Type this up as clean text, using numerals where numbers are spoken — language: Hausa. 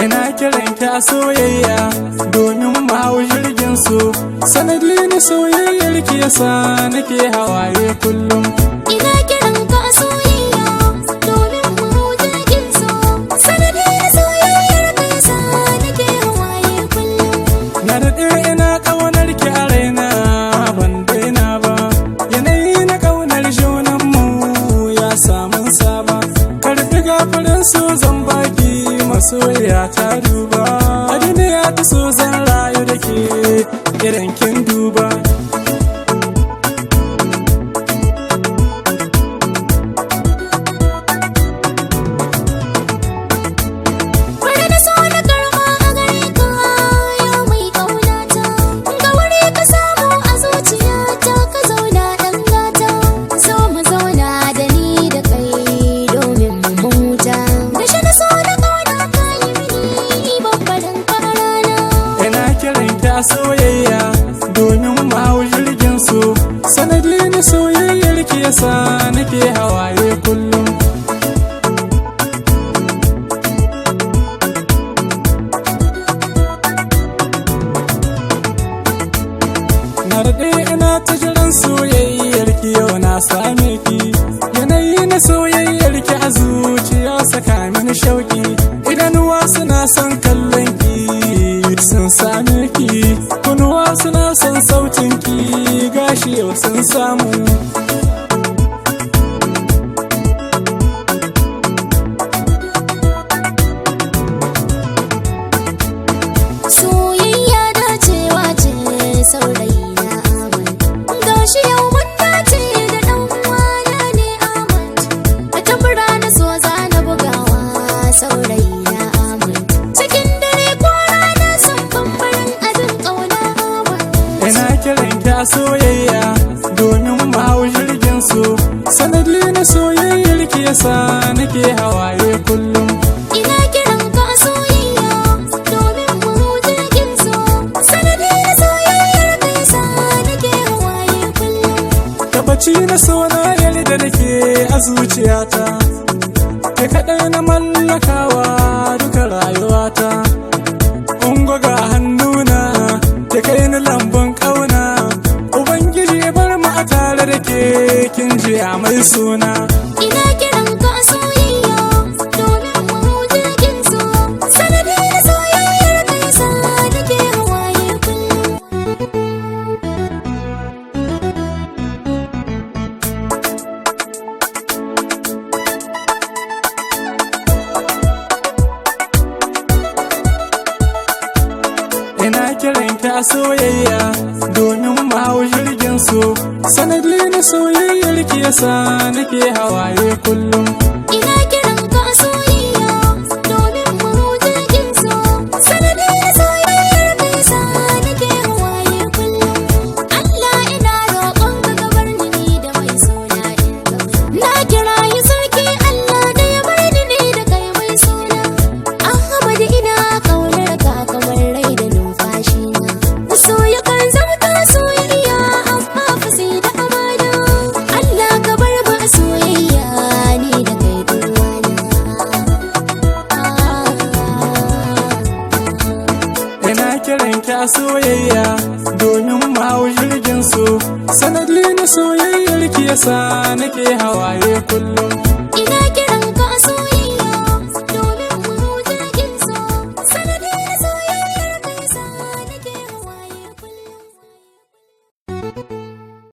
Ina kiran ki a soyayya domin mu hau jirgin su, sanadi na soyayyar ki yasa nake hawaye kullum. Ina kiran ka a soyayya domin mu hau jirgin su, sanadi na soyayyar ka yasa nake hawaye kullum. Na daɗe ina ƙaunar ki a raina ban daina ba, yanayi na ƙaunar junan mu ya samun saba. Karɓi gafarin su zan baki masoya ta duba, a duniya ta so zan rayu da ke irin kin duba. Bari na so na karɓa a gare ka ya mai ƙaunata, ga wuri ka samu a zuciyata ka zauna ɗan gata. So mu zauna da ni da kai domin mu huta, da shi na so na ƙauna ka yi mini babbarin ƙarana. Ina kiran ki a soyayya domin mu hau jirgin su, sanadi na soyayyar ki yasa nake hawaye kullum. Na daɗe ina ta jiran soyayyar ki yau na same ki, yanayi na soyayyar ki a zuciya saka mini shauki. Idanuwa suna son kallon ki sun same ki, kunuwa suna son sautin ki gashi yau sun samu. Soyayya dacewa ce saurayi na Ahmad, gashi yau mun dace da ɗan uwana ne Ahmad. A tambura na so za na bugawa saurayi na Ahmad, cikin dare ko rana san bambarin abin ƙauna Ahmad. Ina kiran ki a soyayya domin mu hau jirgin su, sanadi na soyayyar ki yasa nake hawaye kullum. Ina kiran ka a soyayya domin mu hau jirgin su, sanadi na soyayyar ka yasa nake hawaye kullum. Tabbaci na so na yarda da ke a zuciyata, ke kaɗai na mallakawa duka rayuwata. Ungo ga hannuna ke kai ni lambun ƙauna, Ubangiji ya bar mu a tare da ke kin ji a mai suna. Ina kiran ka a soyayya domin mu hau jirgin su, sanadi na soyayyar ka yasa nake hawaye kullum. Ina kiran ki a soyayya domin mu hau jirgin su, sanadi na soyayyar ki yasa nake hawaye kullum. Ina kiran ka a soyayya domin mu hau jirgin su, sanadi na soyayyar ka yasa nake hawaye kullum. Allah ina roƙon ka ka bar ni da mai suna in zauna. Na kira yi sarki Allah da ya bar ni da kai mai suna. Ahmad ina ƙaunar ka kamar rai da numfashi na. So ya kan zama soyayya amma fa sai da amana. Allah ka bar ba soyayya ni da kai duwana. Ina kiran ki a soyayya domin mu hau jirgin su, sanadi na soyayyar ki yasa nake hawaye kullum.